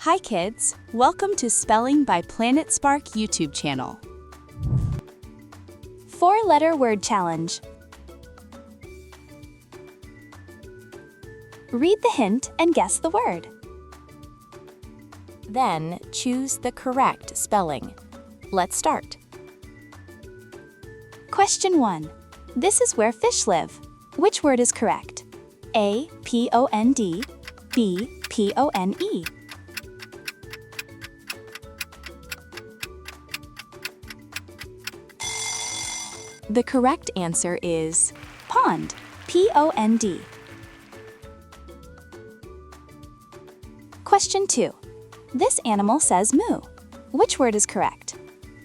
Hi kids, welcome to Spelling by Planet Spark YouTube channel. 4-letter word challenge. Read the hint and guess the word. Then choose the correct spelling. Let's start. Question 1. This is where fish live. Which word is correct? A. P-O-N-D, B. P-O-N-E. The correct answer is pond, P-O-N-D. Question 2. This animal says moo. Which word is correct?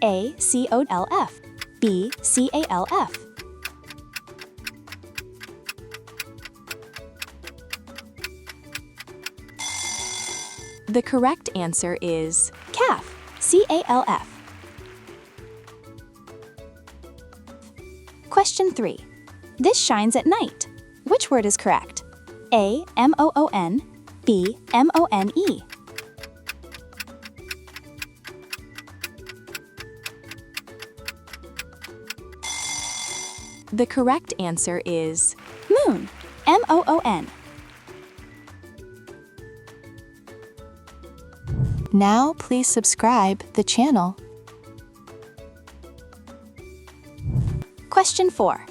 A. C-O-L-F, B. C-A-L-F. The correct answer is calf, C-A-L-F. Question 3. This shines at night. Which word is correct? A. M-O-O-N, B. M-O-N-E. The correct answer is moon, M-O-O-N. Now please subscribe the channel. Question 4.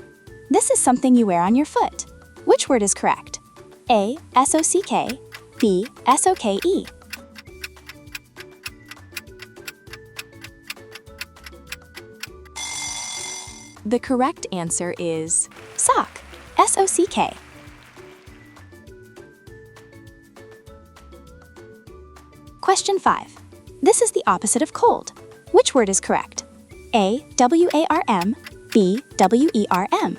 This is something you wear on your foot. Which word is correct? A. S-O-C-K, B. S-O-K-E. The correct answer is sock, S-O-C-K. Question 5. This is the opposite of cold. Which word is correct? A. W-A-R-M, B. W-E-R-M.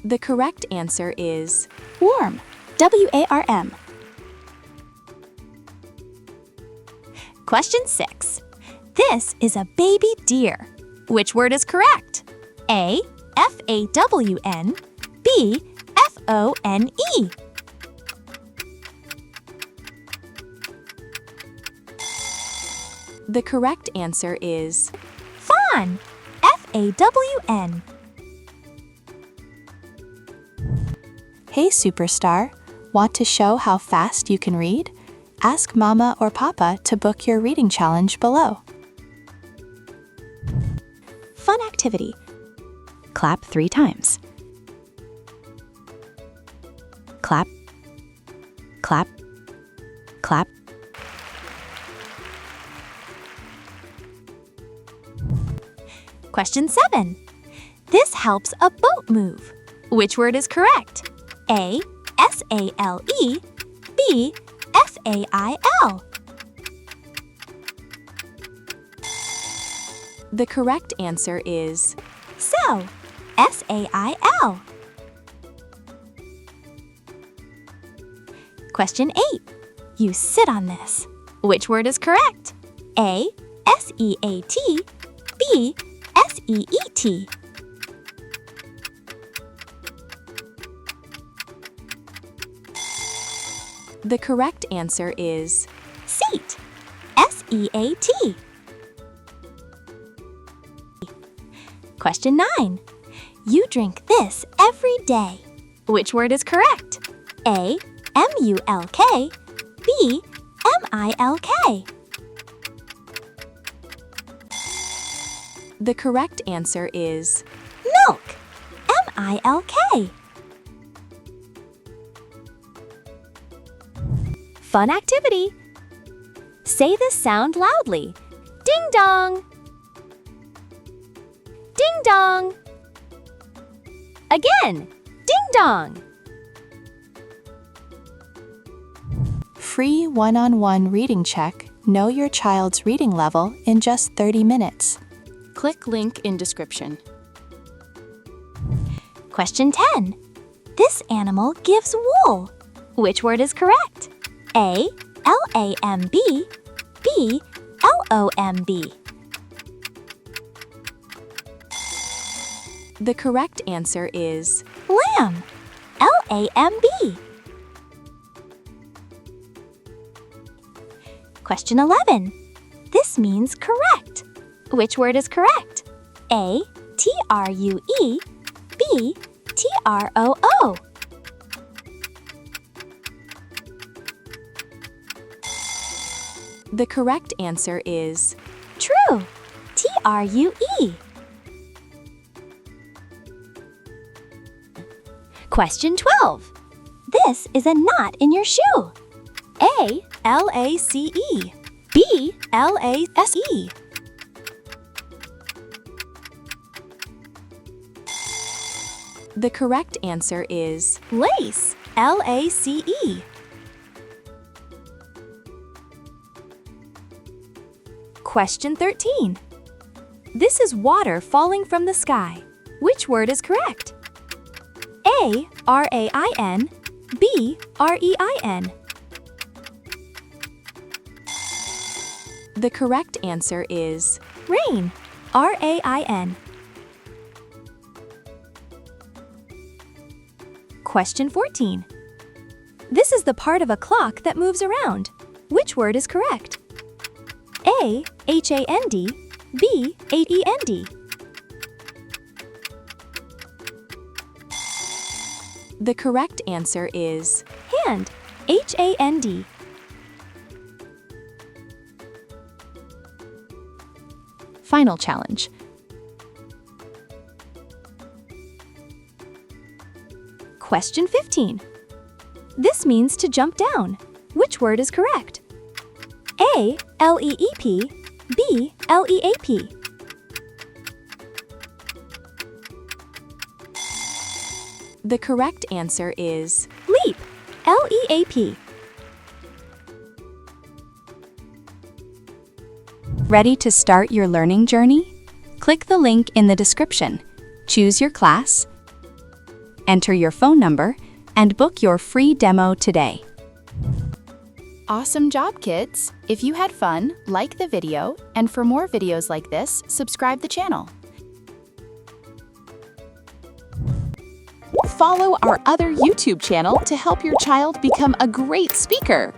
The correct answer is warm, W-A-R-M. Question 6. This is a baby deer. Which word is correct? A. F-A-W-N, B. F-O-N-E. The correct answer is fawn, F-A-W-N. Hey superstar, want to show how fast you can read? Ask Mama or Papa to book your reading challenge below. Fun activity. Clap 3 times. Clap, clap, clap. Question 7. This helps a boat move. Which word is correct? A. S-A-L-E, B. F-A-I-L. The correct answer is sail, S-A-I-L. Question 8. You sit on this. Which word is correct? A. S-E-A-T, B. S-E-E-T. The correct answer is seat, S-E-A-T. Question 9. You drink this every day. Which word is correct? A. M-U-L-K, B. M-I-L-K. The correct answer is milk, M-I-L-K. Fun activity. Say this sound loudly. Ding dong. Ding dong. Again. Ding dong. Free one-on-one reading check. Know your child's reading level in just 30 minutes. Click link in description. Question 10. This animal gives wool. Which word is correct? A. L-A-M-B, B. L-O-M-B. The correct answer is lamb, L-A-M-B. Question 11. This means correct. Which word is correct? A, T-R-U-E, B, T-R-O-O. The correct answer is True, T-R-U-E. Question 12. This is a knot in your shoe. A, L-A-C-E, B, L-A-S-E. The correct answer is lace. L-A-C-E. Question 13. This is water falling from the sky. Which word is correct? A, R-A-I-N, B, R-E-I-N. The correct answer is Rain. R-A-I-N. Question 14. This is the part of a clock that moves around. Which word is correct? A, H-A-N-D, B, A-E-N-D. The correct answer is Hand. H-A-N-D. Final challenge. Question 15. This means to jump down. Which word is correct? A, L-E-E-P, B, L-E-A-P. The correct answer is Leap. L-E-A-P. Ready to start your learning journey? Click the link in the description. Choose your class, enter your phone number, and book your free demo today. Awesome job, kids! If you had fun, like the video, and for more videos like this, subscribe the channel. Follow our other YouTube channel to help your child become a great speaker.